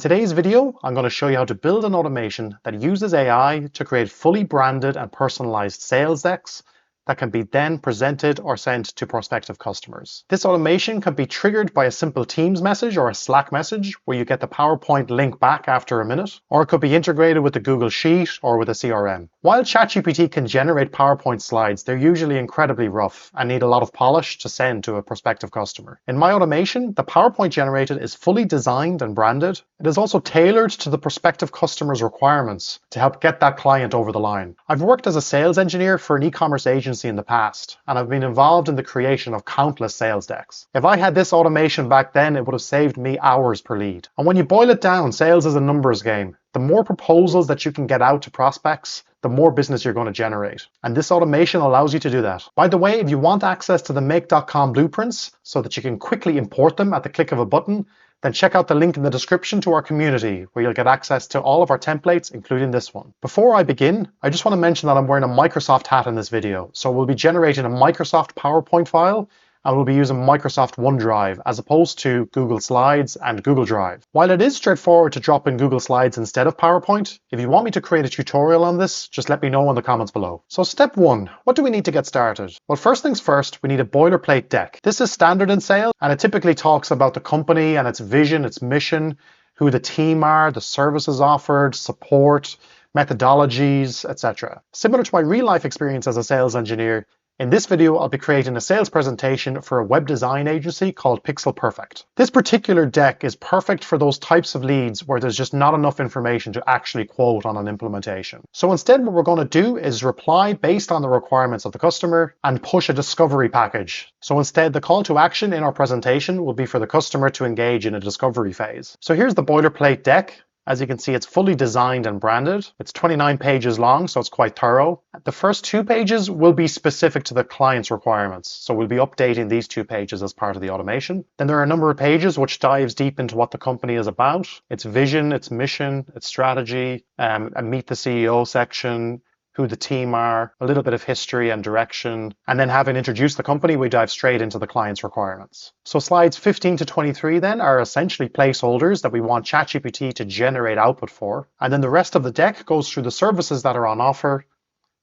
today's video, I'm going to show you how to build an automation that uses AI to create fully branded and personalized sales decks that can be then presented or sent to prospective customers. This automation can be triggered by a simple Teams message or a Slack message where you get the PowerPoint link back after a minute, or it could be integrated with the Google Sheet or with a CRM. While ChatGPT can generate PowerPoint slides, they're usually incredibly rough and need a lot of polish to send to a prospective customer. In my automation, the PowerPoint generated is fully designed and branded. It is also tailored to the prospective customer's requirements to help get that client over the line. I've worked as a sales engineer for an e-commerce agency in the past, and I've been involved in the creation of countless sales decks. If I had this automation back then, it would have saved me hours per lead. And when you boil it down, sales is a numbers game. The more proposals that you can get out to prospects, the more business you're going to generate. And this automation allows you to do that. By the way, if you want access to the make.com blueprints so that you can quickly import them at the click of a button, then check out the link in the description to our community where you'll get access to all of our templates, including this one. Before I begin, I just want to mention that I'm wearing a Microsoft hat in this video. So we'll be generating a Microsoft PowerPoint file, and we'll be using Microsoft OneDrive as opposed to Google Slides and Google Drive. While it is straightforward to drop in Google Slides instead of PowerPoint, if you want me to create a tutorial on this, just let me know in the comments below. So step one, what do we need to get started? Well, first things first, we need a boilerplate deck. This is standard in sales, and it typically talks about the company and its vision, its mission, who the team are, the services offered, support, methodologies, etc. Similar to my real life experience as a sales engineer, in this video, I'll be creating a sales presentation for a web design agency called Pixel Perfect. This particular deck is perfect for those types of leads where there's just not enough information to actually quote on an implementation. So instead, what we're going to do is reply based on the requirements of the customer and push a discovery package. So instead, the call to action in our presentation will be for the customer to engage in a discovery phase. So here's the boilerplate deck. As you can see, it's fully designed and branded. It's 29 pages long, so it's quite thorough. The first 2 pages will be specific to the client's requirements. So we'll be updating these 2 pages as part of the automation. Then there are a number of pages which dives deep into what the company is about, its vision, its mission, its strategy, a meet the CEO section, who the team are, a little bit of history and direction, and then having introduced the company, we dive straight into the client's requirements. So slides 15 to 23 then are essentially placeholders that we want ChatGPT to generate output for. And then the rest of the deck goes through the services that are on offer,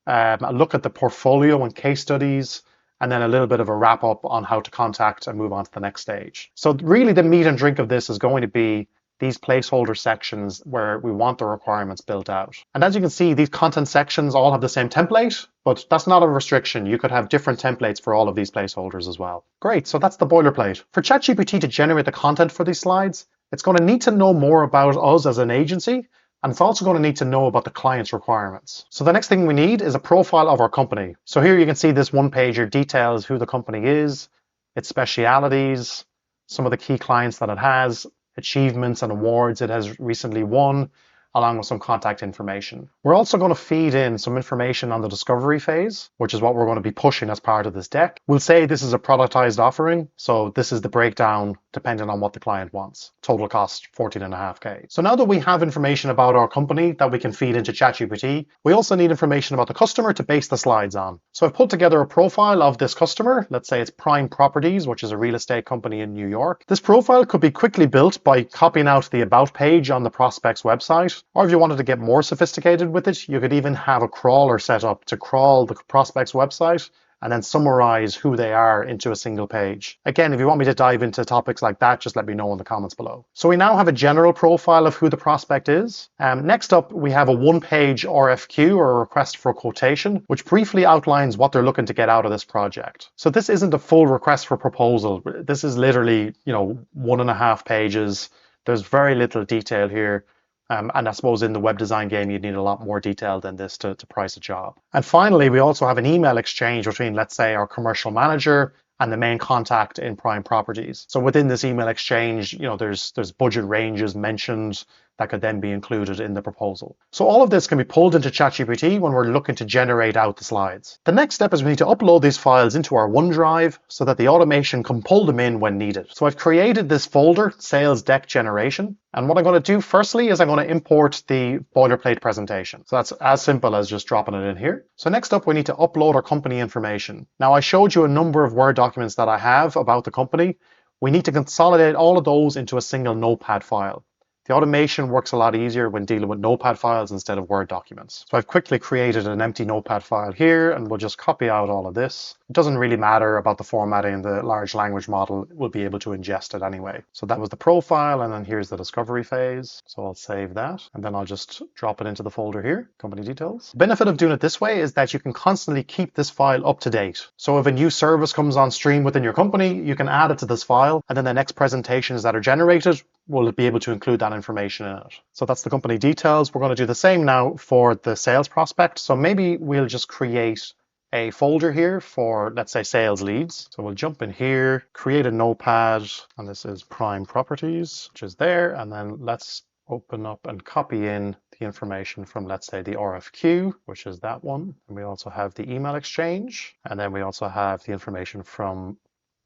a look at the portfolio and case studies, and then a little bit of a wrap up on how to contact and move on to the next stage. So really the meat and drink of this is going to be these placeholder sections where we want the requirements built out. And as you can see, these content sections all have the same template, but that's not a restriction. You could have different templates for all of these placeholders as well. Great, so that's the boilerplate. For ChatGPT to generate the content for these slides, it's going to need to know more about us as an agency, and it's also going to need to know about the client's requirements. So the next thing we need is a profile of our company. So here you can see this one pager details who the company is, its specialities, some of the key clients that it has, achievements and awards it has recently won, along with some contact information. We're also going to feed in some information on the discovery phase, which is what we're going to be pushing as part of this deck. We'll say this is a productized offering, so this is the breakdown depending on what the client wants. Total cost, 14.5K. So now that we have information about our company that we can feed into ChatGPT, we also need information about the customer to base the slides on. So I've put together a profile of this customer. Let's say it's Prime Properties, which is a real estate company in New York. This profile could be quickly built by copying out the About page on the prospect's website, or if you wanted to get more sophisticated with it, you could even have a crawler set up to crawl the prospect's website and then summarize who they are into a single page. Again, if you want me to dive into topics like that, just let me know in the comments below. So we now have a general profile of who the prospect is. Next up, we have a 1-page RFQ, or a request for quotation, which briefly outlines what they're looking to get out of this project. So this isn't a full request for proposal. This is literally, 1.5 pages. There's very little detail here. And I suppose in the web design game, you'd need a lot more detail than this to price a job. And finally, we also have an email exchange between, let's say, our commercial manager and the main contact in Prime Properties. So within this email exchange, there's budget ranges mentioned that could then be included in the proposal. So all of this can be pulled into ChatGPT when we're looking to generate out the slides. The next step is we need to upload these files into our OneDrive so that the automation can pull them in when needed. So I've created this folder, Sales Deck Generation. And what I'm going to do firstly is I'm going to import the boilerplate presentation. So that's as simple as just dropping it in here. So next up, we need to upload our company information. Now I showed you a number of Word documents that I have about the company. We need to consolidate all of those into a single Notepad file. The automation works a lot easier when dealing with Notepad files instead of Word documents. So I've quickly created an empty Notepad file here, and we'll just copy out all of this. It doesn't really matter about the formatting. The large language model will be able to ingest it anyway. So that was the profile, and then here's the discovery phase. So I'll save that, and then I'll just drop it into the folder here, company details. The benefit of doing it this way is that you can constantly keep this file up to date. So if a new service comes on stream within your company, you can add it to this file, and then the next presentations that are generated will be able to include that information in it. So that's the company details. We're going to do the same now for the sales prospect. So maybe we'll just create a folder here for, let's say, sales leads. So we'll jump in here, create a notepad, and this is prime properties, which is there. And then let's open up and copy in the information from, let's say, the RFQ, which is that one. And we also have the email exchange. And then we also have the information from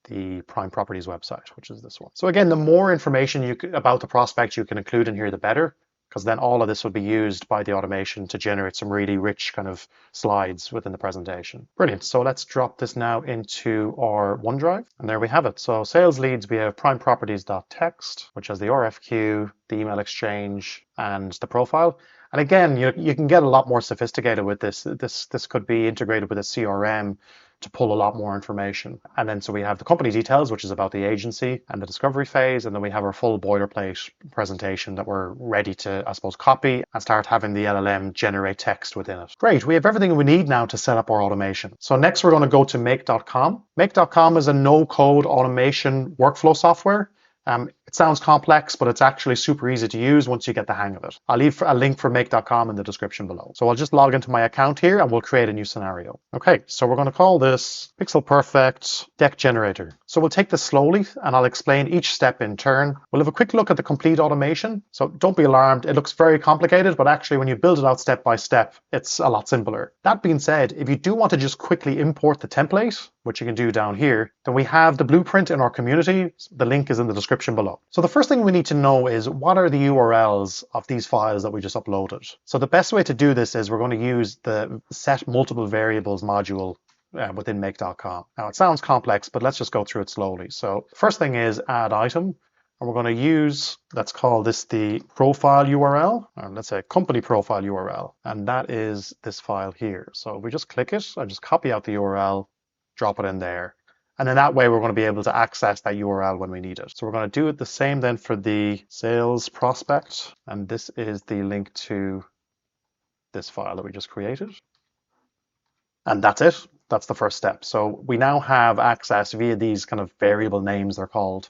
the Prime Properties website, which is this one. So again, the more information about the prospect you can include in here, the better, because then all of this will be used by the automation to generate some really rich kind of slides within the presentation. Brilliant. So let's drop this now into our OneDrive, and there we have it. So sales leads, we have primeproperties.txt, which has the RFQ, the email exchange, and the profile. And again, you can get a lot more sophisticated with this. This could be integrated with a CRM to pull a lot more information. And then so we have the company details, which is about the agency and the discovery phase. And then we have our full boilerplate presentation that we're ready to, I suppose, copy and start having the LLM generate text within it. Great, we have everything we need now to set up our automation. So next we're going to go to make.com. Make.com is a no-code automation workflow software. It sounds complex, but it's actually super easy to use once you get the hang of it. I'll leave a link for make.com in the description below. So I'll just log into my account here and we'll create a new scenario. Okay, so we're going to call this Pixel Perfect Deck Generator. So we'll take this slowly and I'll explain each step in turn. We'll have a quick look at the complete automation. So don't be alarmed. It looks very complicated, but actually when you build it out step by step, it's a lot simpler. That being said, if you do want to just quickly import the template, which you can do down here, then we have the blueprint in our community. The link is in the description below. So the first thing we need to know is what are the URLs of these files that we just uploaded. So the best way to do this is we're going to use the set multiple variables module within make.com. Now it sounds complex, but let's just go through it slowly. So first thing is add item. And we're going to use, let's call this the profile URL, or let's say company profile URL. And that is this file here. So if we just click it, I just copy out the URL, drop it in there. And then that way we're going to be able to access that URL when we need it. So we're going to do it the same then for the sales prospect. And this is the link to this file that we just created. And that's it. That's the first step. So we now have access via these kind of variable names, they're called,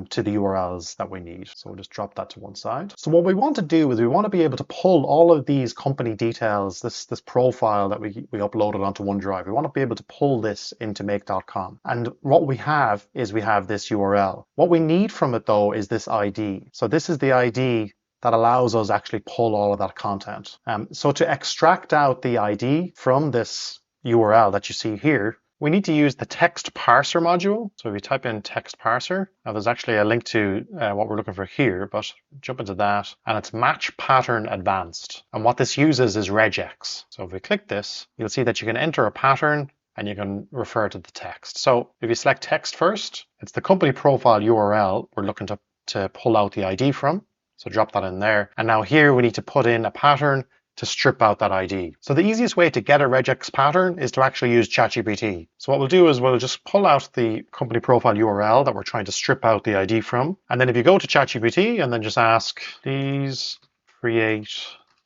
to the URLs that we need. So we'll just drop that to one side. So what we want to do is we want to be able to pull all of these company details, this profile that we uploaded onto OneDrive. We want to be able to pull this into make.com. And what we have is we have this URL. What we need from it though is this ID. So this is the ID that allows us actually pull all of that content. So to extract out the ID from this URL that you see here, we need to use the text parser module. So if we type in text parser, now there's actually a link to what we're looking for here, but jump into that and it's match pattern advanced. And what this uses is regex. So if we click this, you'll see that you can enter a pattern and you can refer to the text. So if you select text first, it's the company profile URL we're looking to pull out the ID from. So drop that in there. And now here we need to put in a pattern to strip out that ID. So the easiest way to get a regex pattern is to actually use ChatGPT. So what we'll do is we'll just pull out the company profile URL that we're trying to strip out the ID from. And then if you go to ChatGPT and then just ask, please create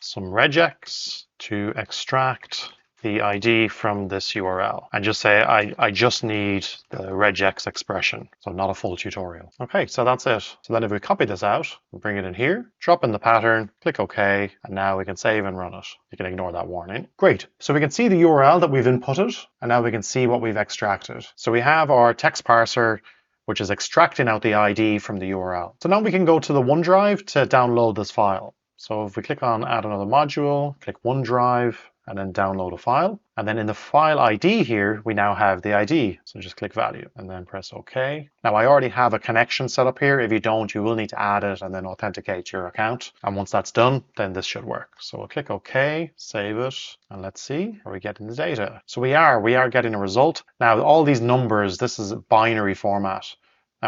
some regex to extract the ID from this URL, and just say, I just need the regex expression, so not a full tutorial. Okay, so that's it. So then if we copy this out, we'll bring it in here, drop in the pattern, click OK, and now we can save and run it. You can ignore that warning. Great, so we can see the URL that we've inputted, and now we can see what we've extracted. So we have our text parser, which is extracting out the ID from the URL. So now we can go to the OneDrive to download this file. So if we click on add another module, click OneDrive, and then download a file. And then in the file ID here, we now have the ID. So just click value and then press OK. Now I already have a connection set up here. If you don't, you will need to add it and then authenticate your account. And once that's done, then this should work. So we'll click OK, save it, and let's see, are we getting the data? So we are getting a result. Now all these numbers, this is a binary format.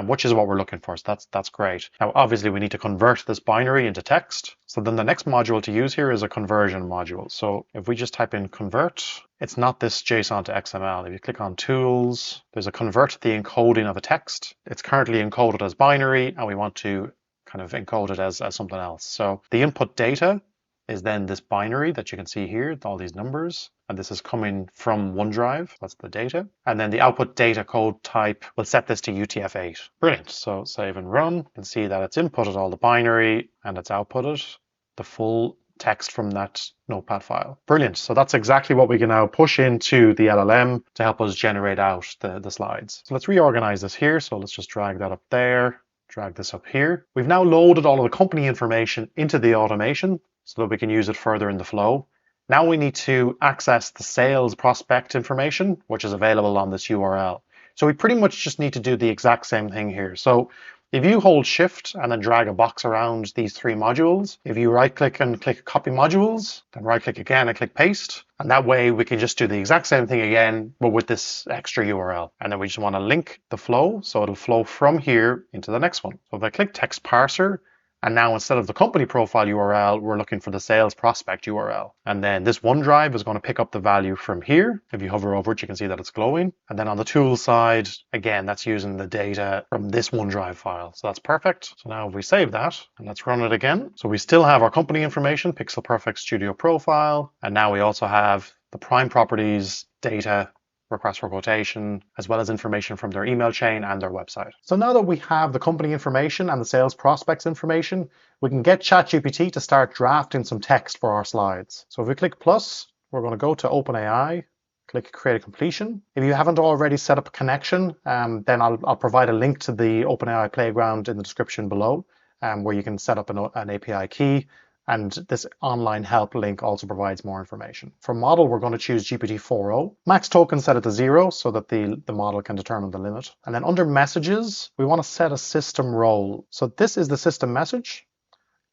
which is what we're looking for. So that's great. Now, obviously, we need to convert this binary into text. So then the next module to use here is a conversion module. So if we just type in convert, it's not this JSON to XML. If you click on tools, there's a convert the encoding of a text. It's currently encoded as binary, and we want to kind of encode it as something else. So the input data is then this binary that you can see here, all these numbers, and this is coming from OneDrive. That's the data. And then the output data code type will set this to UTF-8. Brilliant. So save and run. You can see that it's inputted all the binary and it's outputted the full text from that notepad file. Brilliant. So that's exactly what we can now push into the LLM to help us generate out the slides. So let's reorganize this here. So let's just drag that up there, drag this up here. We've now loaded all of the company information into the automation so that we can use it further in the flow. Now we need to access the sales prospect information, which is available on this URL. So we pretty much just need to do the exact same thing here. So if you hold Shift and then drag a box around these three modules, if you right click and click copy modules, then right click again and click paste. And that way we can just do the exact same thing again, but with this extra URL. And then we just want to link the flow. So it'll flow from here into the next one. So if I click text parser, and now instead of the company profile URL, we're looking for the sales prospect URL. And then this OneDrive is going to pick up the value from here. If you hover over it, you can see that it's glowing. And then on the tool side, again, that's using the data from this OneDrive file. So that's perfect. So now if we save that and let's run it again. So we still have our company information, Pixel Perfect Studio profile. And now we also have the prime properties data, request for quotation, as well as information from their email chain and their website. So now that we have the company information and the sales prospects information, we can get ChatGPT to start drafting some text for our slides. So if we click plus, we're going to go to OpenAI, click create a completion. If you haven't already set up a connection, then I'll provide a link to the OpenAI playground in the description below, where you can set up an API key. And this online help link also provides more information. For model, we're going to choose GPT-4o. Max token set it to 0 so that the model can determine the limit. And then under messages, we want to set a system role. So this is the system message.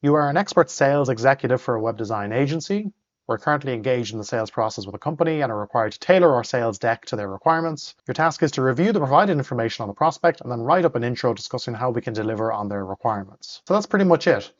You are an expert sales executive for a web design agency. We're currently engaged in the sales process with a company and are required to tailor our sales deck to their requirements. Your task is to review the provided information on the prospect and then write up an intro discussing how we can deliver on their requirements. So that's pretty much it.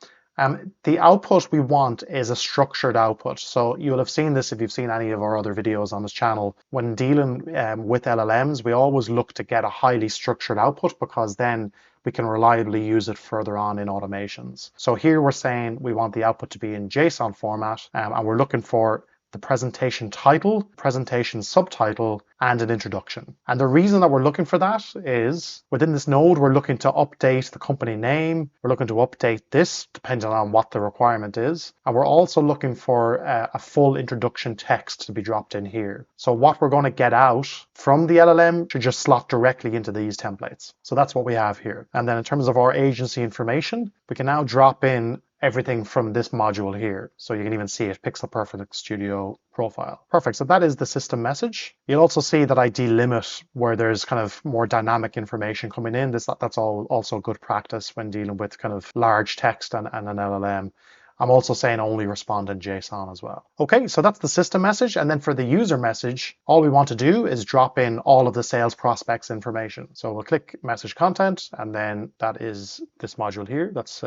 The output we want is a structured output. So you'll have seen this if you've seen any of our other videos on this channel. When dealing with LLMs, we always look to get a highly structured output because then we can reliably use it further on in automations. So here we're saying we want the output to be in JSON format, and we're looking for the presentation title, presentation subtitle, and an introduction. And the reason that we're looking for that is within this node, we're looking to update the company name. We're looking to update this depending on what the requirement is. And we're also looking for a full introduction text to be dropped in here. So what we're going to get out from the LLM should just slot directly into these templates. So that's what we have here. And then in terms of our agency information, we can now drop in everything from this module here. So you can even see it, Pixel Perfect Studio profile. Perfect, so that is the system message. You'll also see that I delimit where there's kind of more dynamic information coming in. That's also good practice when dealing with kind of large text and an LLM. I'm also saying only respond in JSON as well. Okay, so that's the system message. And then for the user message, all we want to do is drop in all of the sales prospects information. So we'll click message content, and then that is this module here. That's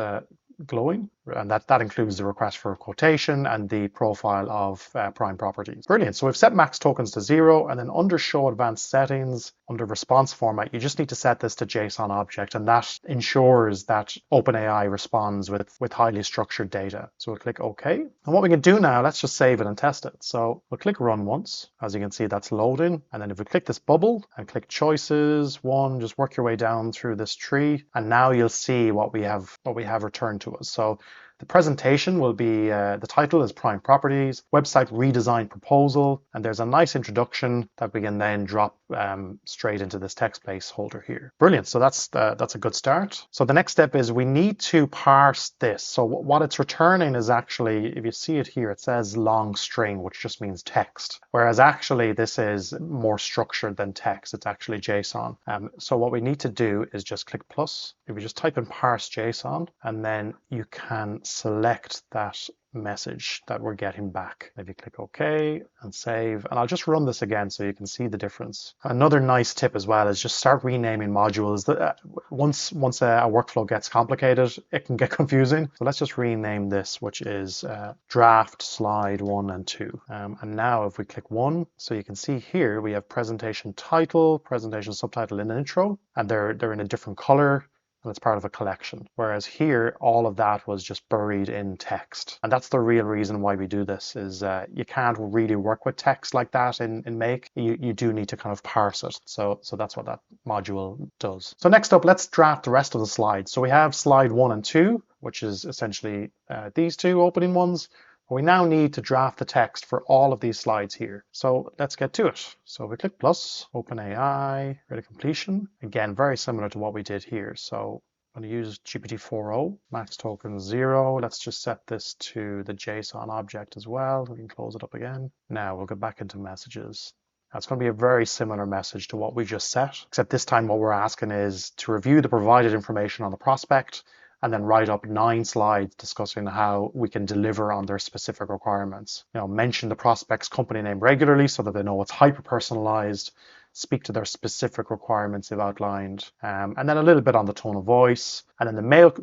glowing, and that includes the request for a quotation and the profile of prime properties. Brilliant. So we've set max tokens to 0, and then under show advanced settings, under response format, you just need to set this to JSON object, and that ensures that OpenAI responds with highly structured data. So we'll click OK. And what we can do now, let's just save it and test it. So we'll click run once. As you can see, that's loading. And then if we click this bubble and click choices, just work your way down through this tree, and now you'll see what we have returned to us. So the presentation will be, the title is Prime Properties, Website Redesign Proposal, and there's a nice introduction that we can then drop straight into this text placeholder here. Brilliant, so that's a good start. So the next step is we need to parse this. So what it's returning is actually, if you see it here, it says long string, which just means text, whereas actually this is more structured than text. It's actually JSON. So what we need to do is just click plus. If you just type in parse JSON, and then you can select that message that we're getting back. Maybe click OK and save. And I'll just run this again so you can see the difference. Another nice tip as well is just start renaming modules. Once a workflow gets complicated, it can get confusing. So let's just rename this, which is draft slide 1 and 2. And now if we click 1, so you can see here we have presentation title, presentation subtitle, and intro, and they're in a different color. And it's part of a collection. Whereas here, all of that was just buried in text. And that's the real reason why we do this is you can't really work with text like that in Make. You do need to kind of parse it. So that's what that module does. So next up, let's draft the rest of the slides. So we have slide 1 and 2, which is essentially these two opening ones. We now need to draft the text for all of these slides here. So let's get to it. So we click plus, OpenAI, ready completion. Again, very similar to what we did here. So I'm going to use GPT-4o, max token 0. Let's just set this to the JSON object as well. We can close it up again. Now we'll go back into messages. That's going to be a very similar message to what we just set, except this time what we're asking is to review the provided information on the prospect and then write up 9 slides discussing how we can deliver on their specific requirements. Mention the prospect's company name regularly so that they know it's hyper-personalized, speak to their specific requirements they've outlined, and then a little bit on the tone of voice. And then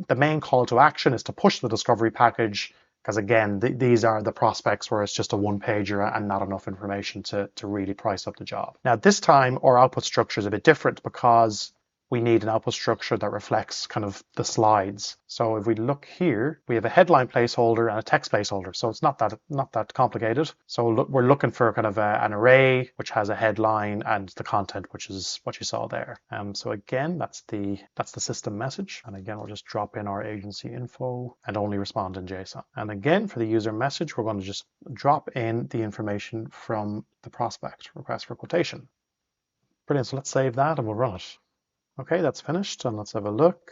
the main call to action is to push the discovery package, because again, these are the prospects where it's just a one-pager and not enough information to really price up the job. Now, this time, our output structure is a bit different because we need an output structure that reflects kind of the slides. So if we look here, we have a headline placeholder and a text placeholder. So it's not that complicated. So we're looking for kind of an array which has a headline and the content, which is what you saw there. So again, that's the system message. And again, we'll just drop in our agency info and only respond in JSON. And again, for the user message, we're going to just drop in the information from the prospect, request for quotation. Brilliant. So let's save that and we'll run it. Okay, that's finished, and let's have a look.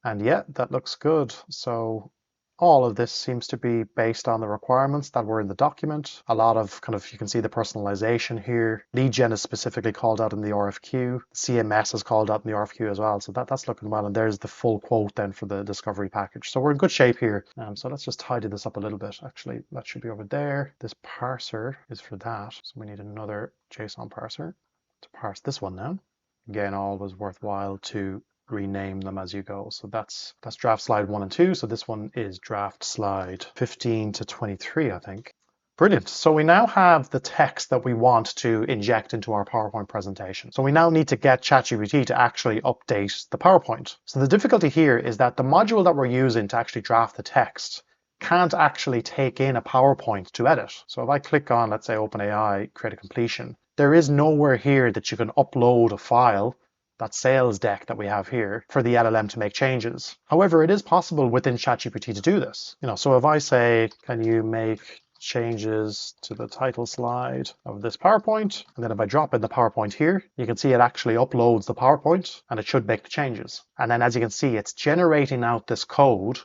And yeah, that looks good. So all of this seems to be based on the requirements that were in the document. A lot of you can see the personalization here. Lead gen is specifically called out in the RFQ. CMS is called out in the RFQ as well. So that's looking well. And there's the full quote then for the discovery package. So we're in good shape here. So let's just tidy this up a little bit. Actually, that should be over there. This parser is for that. So we need another JSON parser to parse this one now. Again, always worthwhile to rename them as you go. So that's draft slide 1 and 2. So this one is draft slide 15 to 23, I think. Brilliant. So we now have the text that we want to inject into our PowerPoint presentation. So we now need to get ChatGPT to actually update the PowerPoint. So the difficulty here is that the module that we're using to actually draft the text can't actually take in a PowerPoint to edit. So if I click on, let's say, OpenAI, create a completion, there is nowhere here that you can upload a file, that sales deck that we have here, for the LLM to make changes. However, it is possible within ChatGPT to do this. So if I say, can you make changes to the title slide of this PowerPoint? And then if I drop in the PowerPoint here, you can see it actually uploads the PowerPoint and it should make the changes. And then as you can see, it's generating out this code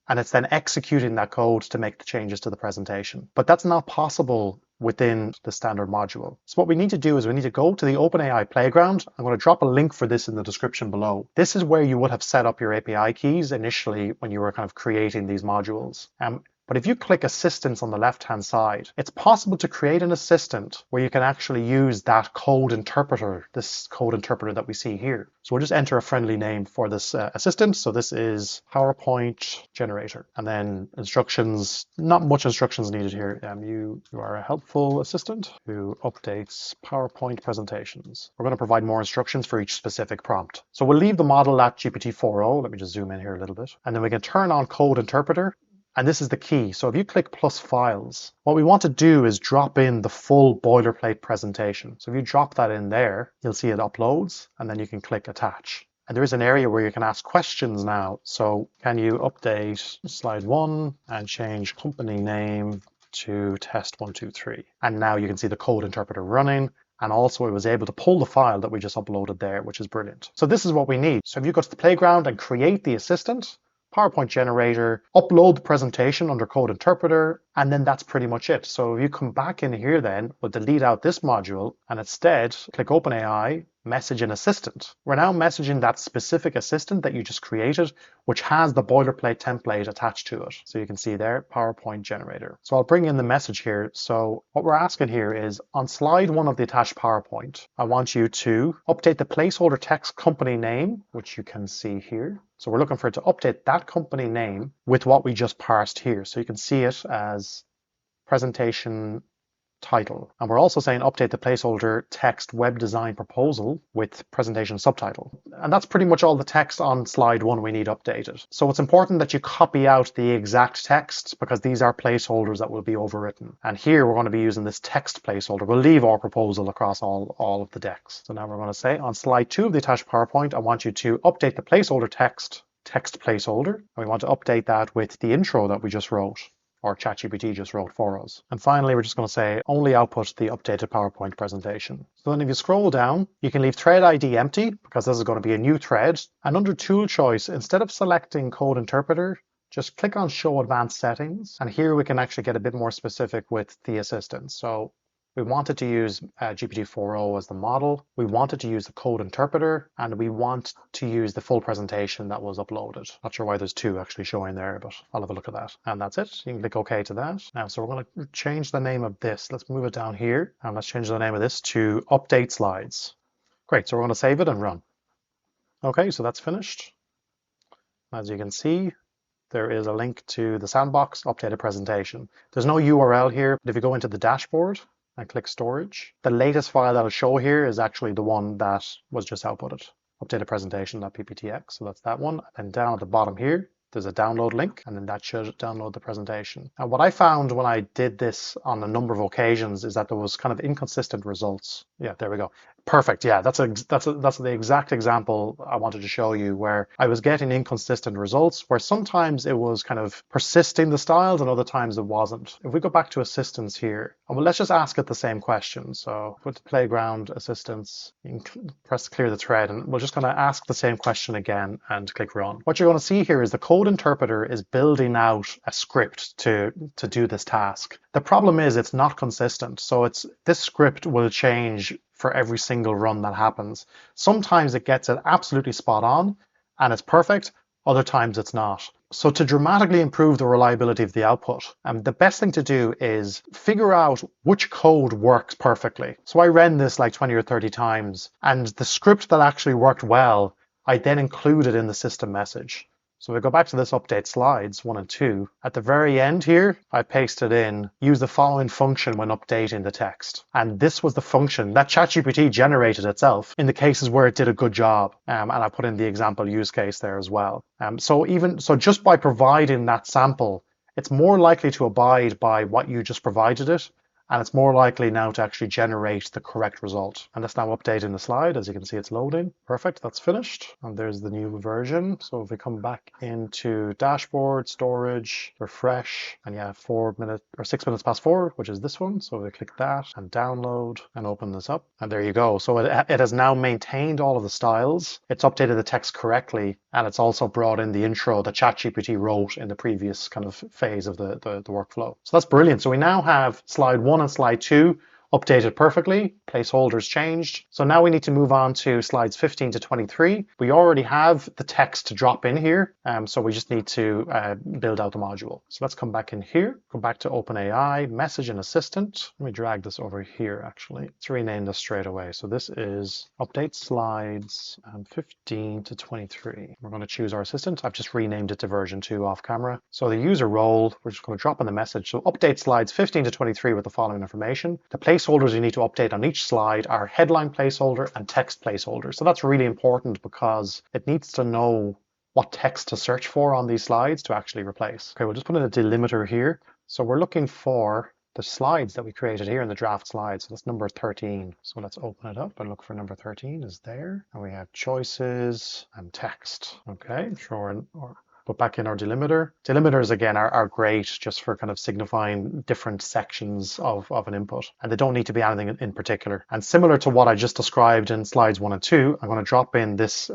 and it's then executing that code to make the changes to the presentation. But that's not possible within the standard module. So what we need to do is we need to go to the OpenAI playground. I'm going to drop a link for this in the description below. This is where you would have set up your API keys initially when you were kind of creating these modules. But if you click Assistants on the left-hand side, it's possible to create an assistant where you can actually use that code interpreter, this code interpreter that we see here. So we'll just enter a friendly name for this assistant. So this is PowerPoint generator. And then instructions, not much instructions needed here. You are a helpful assistant who updates PowerPoint presentations. We're going to provide more instructions for each specific prompt. So we'll leave the model at GPT-4o. Let me just zoom in here a little bit. And then we can turn on code interpreter. And this is the key. So if you click plus files, what we want to do is drop in the full boilerplate presentation. So if you drop that in there, you'll see it uploads and then you can click attach. And there is an area where you can ask questions now. So can you update slide 1 and change company name to test 123? And now you can see the code interpreter running. And also it was able to pull the file that we just uploaded there, which is brilliant. So this is what we need. So if you go to the playground and create the assistant, PowerPoint generator, upload the presentation under code interpreter, and then that's pretty much it. So if you come back in here then, we'll delete out this module and instead click OpenAI, message an assistant. We're now messaging that specific assistant that you just created, which has the boilerplate template attached to it. So you can see there, PowerPoint generator. So I'll bring in the message here. So what we're asking here is on slide 1 of the attached PowerPoint, I want you to update the placeholder text company name, which you can see here. So we're looking for it to update that company name with what we just parsed here. So you can see it as presentation title. And we're also saying update the placeholder text web design proposal with presentation subtitle. And that's pretty much all the text on slide 1 we need updated. So it's important that you copy out the exact text because these are placeholders that will be overwritten. And here we're going to be using this text placeholder. We'll leave our proposal across all of the decks. So now we're going to say on slide 2 of the attached PowerPoint, I want you to update the placeholder text placeholder. And we want to update that with the intro that we just wrote, or ChatGPT just wrote for us. And finally, we're just going to say only output the updated PowerPoint presentation. So then if you scroll down, you can leave thread ID empty because this is going to be a new thread. And under tool choice, instead of selecting code interpreter, just click on show advanced settings. And here we can actually get a bit more specific with the assistant. So we wanted to use GPT-4o as the model. We wanted to use the code interpreter, and we want to use the full presentation that was uploaded. Not sure why there's 2 actually showing there, but I'll have a look at that. And that's it. You can click OK to that. Now, so we're going to change the name of this. Let's move it down here, and let's change the name of this to Update Slides. Great. So we're going to save it and run. Okay, so that's finished. As you can see, there is a link to the sandbox updated presentation. There's no URL here, but if you go into the dashboard and click storage, the latest file that'll show here is actually the one that was just outputted, updated presentation.pptx. So that's that one. And down at the bottom here, there's a download link, and then that should download the presentation. And what I found when I did this on a number of occasions is that there was kind of inconsistent results. Yeah, there we go. Perfect. Yeah, that's the exact example I wanted to show you, where I was getting inconsistent results, where sometimes it was kind of persisting the styles and other times it wasn't. If we go back to assistants here, well, let's just ask it the same question. So put the playground assistants, you can press clear the thread, and we're just going to ask the same question again and click run. What you're going to see here is the code interpreter is building out a script to do this task. The problem is it's not consistent. So this script will change for every single run that happens. Sometimes it gets it absolutely spot on and it's perfect. Other times it's not. So to dramatically improve the reliability of the output, the best thing to do is figure out which code works perfectly. So I ran this like 20 or 30 times, and the script that actually worked well, I then included in the system message. So we go back to this update slides 1 and 2. At the very end here, I pasted in, use the following function when updating the text. And this was the function that ChatGPT generated itself in the cases where it did a good job. And I put in the example use case there as well. So just by providing that sample, it's more likely to abide by what you just provided it. And it's more likely now to actually generate the correct result. And that's now updating the slide. As you can see, it's loading. Perfect, that's finished. And there's the new version. So if we come back into dashboard, storage, refresh, and yeah, 6 minutes past 4, which is this one. So we click that and download and open this up. And there you go. So it has now maintained all of the styles. It's updated the text correctly. And it's also brought in the intro that ChatGPT wrote in the previous kind of phase of the workflow. So that's brilliant. So we now have slide 1 and slide 2 updated perfectly, placeholders changed. So now we need to move on to slides 15 to 23. We already have the text to drop in here, so we just need to build out the module. So let's come back in here, go back to OpenAI, message and assistant. Let me drag this over here actually. Let's rename this straight away. So this is update slides 15 to 23. We're going to choose our assistant. I've just renamed it to version 2 off camera. So the user role, we're just going to drop in the message. So update slides 15 to 23 with the following information. The placeholders you need to update on each slide are headline placeholder and text placeholder. So that's really important because it needs to know what text to search for on these slides to actually replace. Okay, we'll just put in a delimiter here. So we're looking for the slides that we created here in the draft slides. So that's number 13. So let's open it up and look for number 13 is there. And we have choices and text. Okay, sure. Put back in our delimiter. Delimiters, again, are great just for kind of signifying different sections of an input. And they don't need to be anything in particular. And similar to what I just described in slides 1 and 2, I'm going to drop in this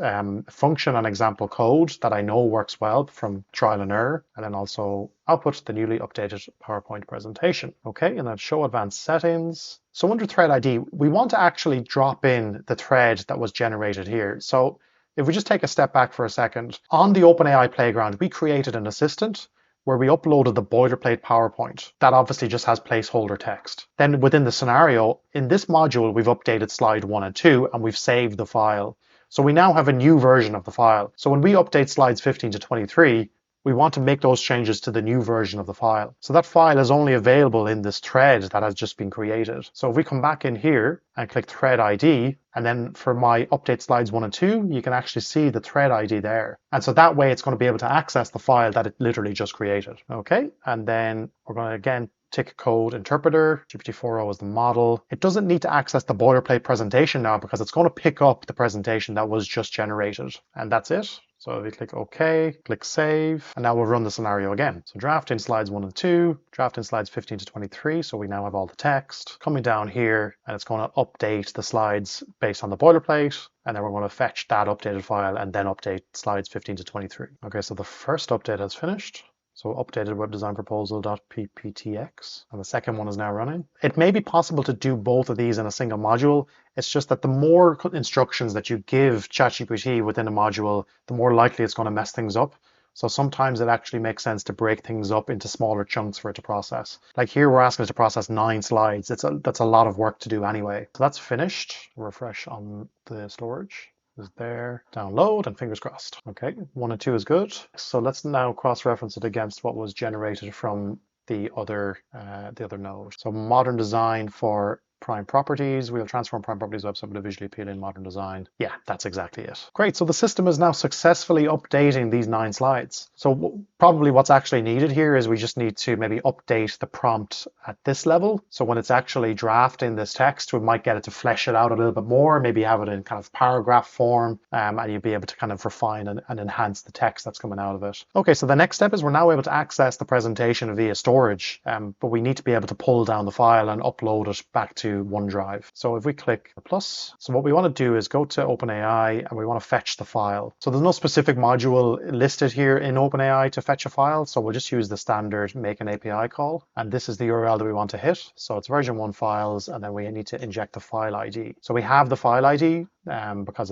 function and example code that I know works well from trial and error. And then also output the newly updated PowerPoint presentation. Okay, and then show advanced settings. So under thread ID, we want to actually drop in the thread that was generated here. So if we just take a step back for a second, on the OpenAI playground, we created an assistant where we uploaded the boilerplate PowerPoint. That obviously just has placeholder text. Then within the scenario, in this module, we've updated slide 1 and 2, and we've saved the file. So we now have a new version of the file. So when we update slides 15 to 23, we want to make those changes to the new version of the file. So that file is only available in this thread that has just been created. So if we come back in here and click thread ID, and then for my update slides 1 and 2, you can actually see the thread ID there. And so that way it's going to be able to access the file that it literally just created. Okay, and then we're going to again tick code interpreter, GPT-4o is the model. It doesn't need to access the boilerplate presentation now because it's going to pick up the presentation that was just generated. And that's it. So if we click OK, click Save, and now we'll run the scenario again. So draft in slides 1 and 2, draft in slides 15 to 23, so we now have all the text. Coming down here, and it's going to update the slides based on the boilerplate, and then we're going to fetch that updated file and then update slides 15 to 23. Okay, so the first update has finished. So updated web design proposal.pptx, and the second one is now running. It may be possible to do both of these in a single module. It's just that the more instructions that you give ChatGPT within a module, the more likely it's going to mess things up. So sometimes it actually makes sense to break things up into smaller chunks for it to process. Like here, we're asking it to process 9 slides. That's a lot of work to do anyway. So that's finished. Refresh on the storage. Is there, download, and fingers crossed. Okay, 1 and 2 is good. So let's now cross-reference it against what was generated from the other node. So modern design for prime properties. We'll transform prime properties website with a visually appealing modern design. Yeah, that's exactly it. Great, so the system is now successfully updating these 9 slides. So probably what's actually needed here is we just need to maybe update the prompt at this level. So when it's actually drafting this text, we might get it to flesh it out a little bit more, maybe have it in kind of paragraph form, and you'll be able to kind of refine and enhance the text that's coming out of it. Okay, so the next step is we're now able to access the presentation via storage, but we need to be able to pull down the file and upload it back to OneDrive. So if we click the plus, so what we want to do is go to OpenAI and we want to fetch the file. So there's no specific module listed here in OpenAI to fetch a file. So we'll just use the standard make an API call. And this is the URL that we want to hit. So it's version 1 files, and then we need to inject the file ID. So we have the file ID because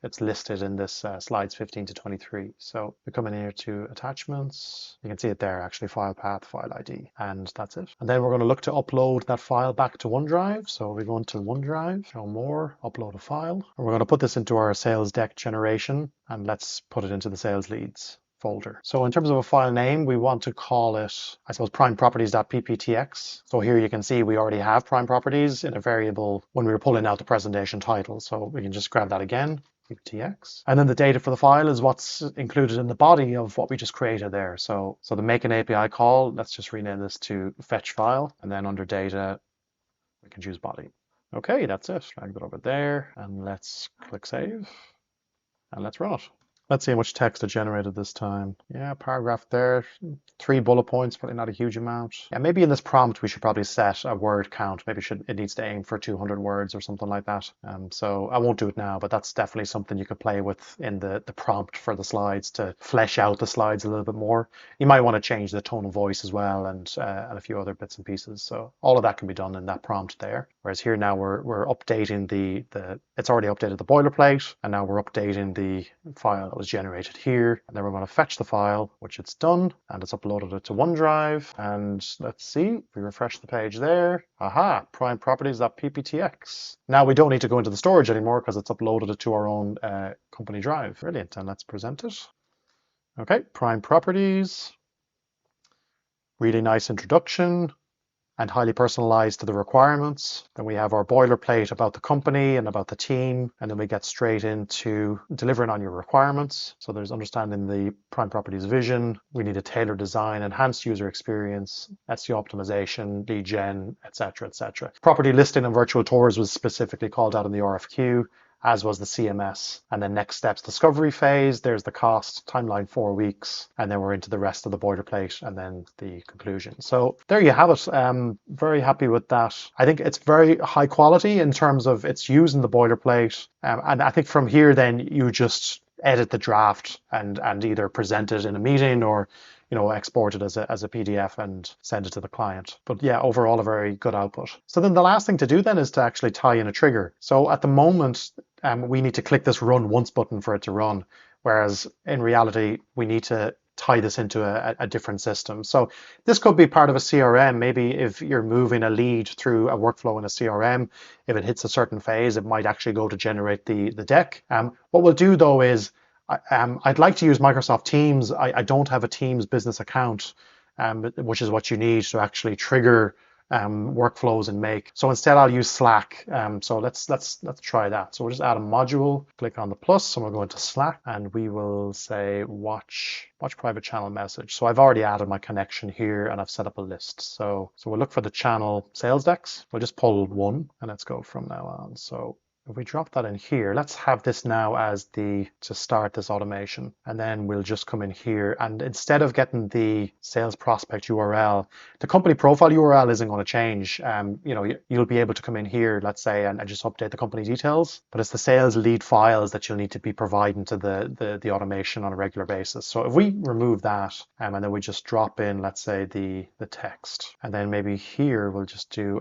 it's listed in this slides 15 to 23. So we come in here to attachments. You can see it there, actually, file path, file ID, and that's it. And then we're going to look to upload that file back to OneDrive. So we go into OneDrive, show more, upload a file. And we're going to put this into our sales deck generation, and let's put it into the sales leads folder. So in terms of a file name, we want to call it, I suppose, primeproperties.pptx. So here you can see we already have prime properties in a variable when we were pulling out the presentation title. So we can just grab that again, pptx. And then the data for the file is what's included in the body of what we just created there. So the make an API call, let's just rename this to fetch file. And then under data, we can choose body. Okay, that's it. Drag that over there and let's click save and let's run it. Let's see how much text it generated this time. Yeah, paragraph there, 3 bullet points, probably not a huge amount. Yeah, maybe in this prompt, we should probably set a word count. Maybe it needs to aim for 200 words or something like that. So I won't do it now, but that's definitely something you could play with in the prompt for the slides to flesh out the slides a little bit more. You might want to change the tone of voice as well and a few other bits and pieces. So all of that can be done in that prompt there. Whereas here now we're updating it's already updated the boilerplate, and now we're updating the file was generated here, and then we're going to fetch the file, which it's done, and it's uploaded it to OneDrive. And let's see, if we refresh the page there, aha, prime properties.pptx. Now we don't need to go into the storage anymore because it's uploaded it to our own company drive. Brilliant, and let's present it. Okay, prime properties, really nice introduction, and highly personalized to the requirements. Then we have our boilerplate about the company and about the team, and then we get straight into delivering on your requirements. So there's understanding the prime properties vision. We need a tailored design, enhanced user experience, SEO optimization, lead gen, etc., etc. Property listing and virtual tours was specifically called out in the RFQ. as was the CMS. And then next steps, discovery phase, there's the cost, timeline 4 weeks, and then we're into the rest of the boilerplate and then the conclusion. So there you have it. Very happy with that. I think it's very high quality in terms of it's using the boilerplate. And I think from here, then you just edit the draft and either present it in a meeting or export it as a PDF and send it to the client. But yeah, overall a very good output. So then the last thing to do then is to actually tie in a trigger. So at the moment, we need to click this run once button for it to run, whereas in reality, we need to tie this into a different system. So this could be part of a CRM. Maybe if you're moving a lead through a workflow in a CRM, if it hits a certain phase, it might actually go to generate the deck. What we'll do though is I'd like to use Microsoft Teams. I don't have a Teams business account, which is what you need to actually trigger workflows and Make. So instead I'll use Slack. So let's try that. So we'll just add a module, click on the plus, and we'll go into Slack, and we will say watch private channel message. So I've already added my connection here and I've set up a list. So we'll look for the channel sales decks. We'll just pull one and let's go from now on. So if we drop that in here, let's have this now as to start this automation. And then we'll just come in here. And instead of getting the sales prospect URL, the company profile URL isn't going to change. You'll be able to come in here, let's say, and just update the company details. But it's the sales lead files that you'll need to be providing to the automation on a regular basis. So if we remove that, and then we just drop in, let's say, the text. And then maybe here we'll just do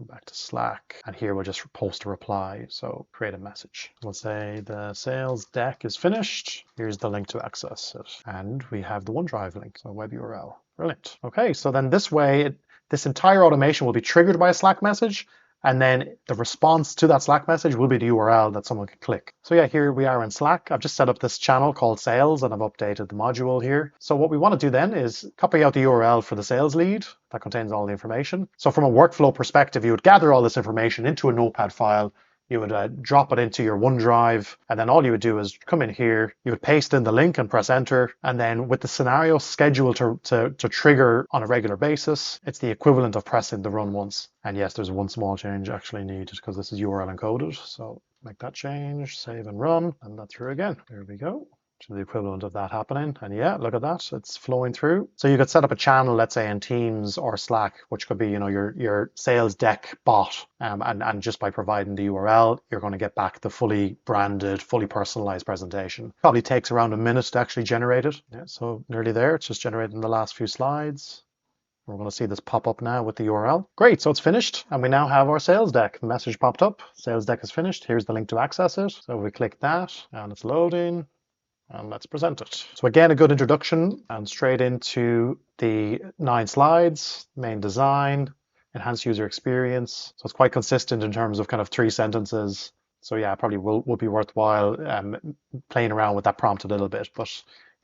back to Slack. And here we'll just post a reply. So create a message. We'll say the sales deck is finished. Here's the link to access it. And we have the OneDrive link, so web URL. Brilliant. Okay, so then this way, this entire automation will be triggered by a Slack message. And then the response to that Slack message will be the URL that someone can click. So yeah, here we are in Slack. I've just set up this channel called sales and I've updated the module here. So what we want to do then is copy out the URL for the sales lead that contains all the information. So from a workflow perspective, you would gather all this information into a notepad file. You would drop it into your OneDrive, and then all you would do is come in here, you would paste in the link and press enter, and then with the scenario scheduled to trigger on a regular basis, it's the equivalent of pressing the run once. And yes, there's one small change actually needed because this is URL encoded, so make that change, save and run, and that's through again. There we go. To the equivalent of that happening. And yeah, look at that, it's flowing through. So you could set up a channel, let's say in Teams or Slack, which could be your sales deck bot. And just by providing the URL, you're going to get back the fully branded, fully personalized presentation. Probably takes around a minute to actually generate it. Yeah, so nearly there, it's just generating the last few slides. We're going to see this pop up now with the URL. Great, so it's finished, and we now have our sales deck. The message popped up, sales deck is finished. Here's the link to access it. So we click that, and it's loading. And let's present it. So again, a good introduction and straight into the 9 slides, main design, enhanced user experience. So it's quite consistent in terms of kind of 3 sentences. So yeah, probably will be worthwhile playing around with that prompt a little bit. But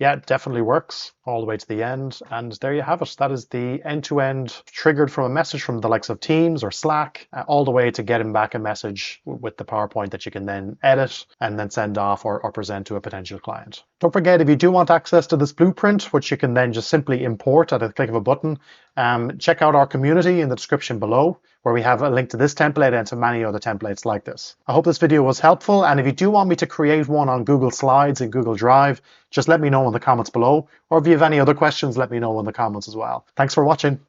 yeah, it definitely works all the way to the end. And there you have it. That is the end-to-end triggered from a message from the likes of Teams or Slack, all the way to getting back a message with the PowerPoint that you can then edit and then send off or present to a potential client. Don't forget, if you do want access to this blueprint, which you can then just simply import at a click of a button, check out our community in the description below, where we have a link to this template and to many other templates like this. I hope this video was helpful, and if you do want me to create one on Google Slides and Google Drive, just let me know in the comments below, or if you have any other questions, let me know in the comments as well. Thanks for watching.